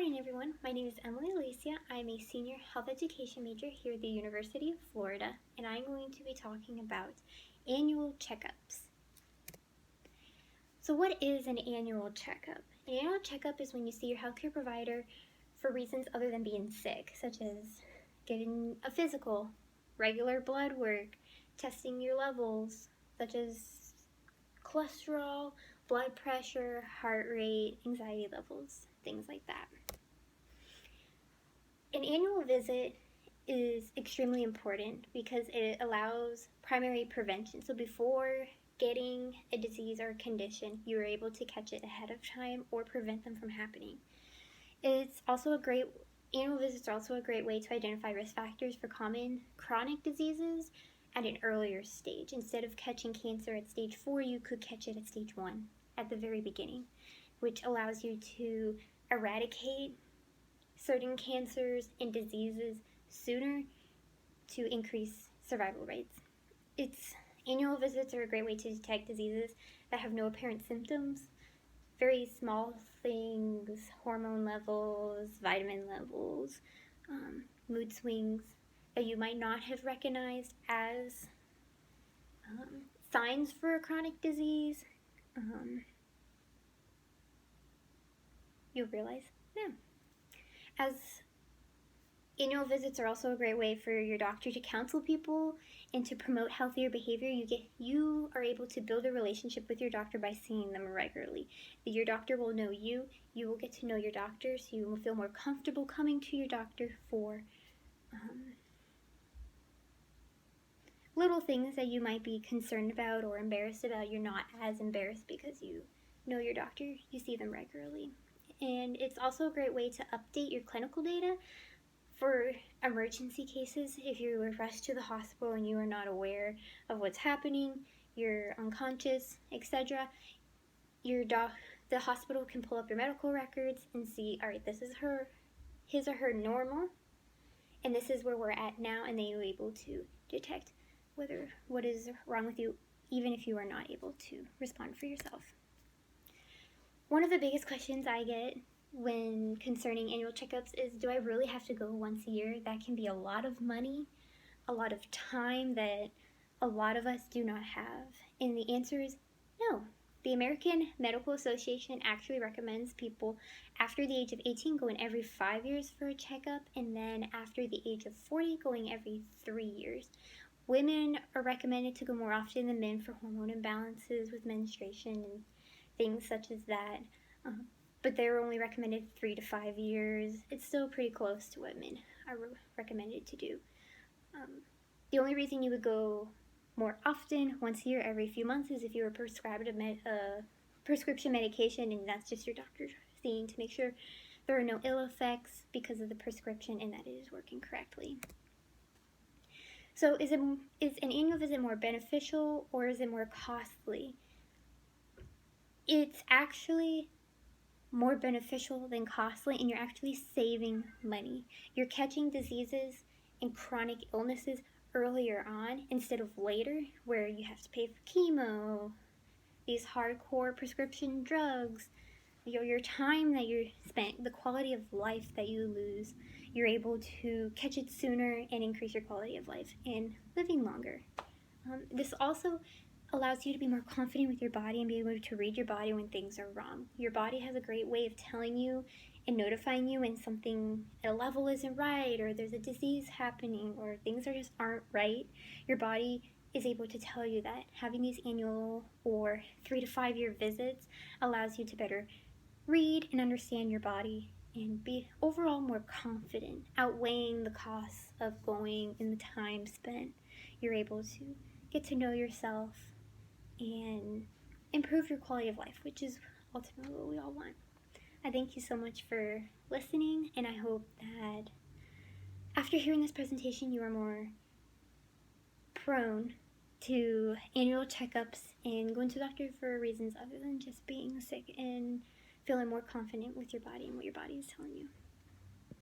morning, everyone. My name is Emily Alicia. I'm a senior health education major here at the University of Florida, and I'm going to be talking about annual checkups. So what is an annual checkup? An annual checkup is when you see your healthcare provider for reasons other than being sick, such as getting a physical, regular blood work, testing your levels, such as cholesterol, blood pressure, heart rate, anxiety levels, things like that. An annual visit is extremely important because it allows primary prevention. So before getting a disease or a condition, you are able to catch it ahead of time or prevent them from happening. Annual visits are also a great way to identify risk factors for common chronic diseases at an earlier stage. Instead of catching cancer at stage 4, you could catch it at stage 1 at the very beginning, which allows you to eradicate certain cancers and diseases sooner to increase survival rates. Annual visits are a great way to detect diseases that have no apparent symptoms. Very small things, hormone levels, vitamin levels, mood swings that you might not have recognized as signs for a chronic disease. You'll realize, yeah. As annual visits are also a great way for your doctor to counsel people and to promote healthier behavior. You are able to build a relationship with your doctor by seeing them regularly. Your doctor will know you. You will get to know your doctor, so you will feel more comfortable coming to your doctor for little things that you might be concerned about or embarrassed about. You're not as embarrassed because you know your doctor. You see them regularly. And it's also a great way to update your clinical data for emergency cases. If you were rushed to the hospital and you are not aware of what's happening, you're unconscious, etc., the hospital can pull up your medical records and see, all right, this is his or her normal, and this is where we're at now, and they are able to detect what is wrong with you, even if you are not able to respond for yourself. One of the biggest questions I get when concerning annual checkups is, do I really have to go once a year? That can be a lot of money, a lot of time that a lot of us do not have. And the answer is no. The American Medical Association actually recommends people after the age of 18 going every 5 years for a checkup, and then after the age of 40 going every 3 years. Women are recommended to go more often than men for hormone imbalances with menstruation and things such as that. But they're only recommended 3 to 5 years. It's still pretty close to what men are recommended to do. The only reason you would go more often, once a year, every few months, is if you were prescribed a prescription medication, and that's just your doctor seeing to make sure there are no ill effects because of the prescription and that it is working correctly. So is an annual visit more beneficial or is it more costly? It's actually more beneficial than costly, and you're actually saving money. You're catching diseases and chronic illnesses earlier on instead of later, where you have to pay for chemo, these hardcore prescription drugs, your time that you spent, the quality of life that you lose. You're able to catch it sooner and increase your quality of life and living longer. This also allows you to be more confident with your body and be able to read your body when things are wrong. Your body has a great way of telling you and notifying you when something at a level isn't right, or there's a disease happening, or things aren't right. Your body is able to tell you that. Having these annual or 3 to 5 year visits allows you to better read and understand your body and be overall more confident, outweighing the costs of going and the time spent. You're able to get to know yourself and improve your quality of life, which is ultimately what we all want. I thank you so much for listening, and I hope that after hearing this presentation you are more prone to annual checkups and going to the doctor for reasons other than just being sick, and feeling more confident with your body and what your body is telling you.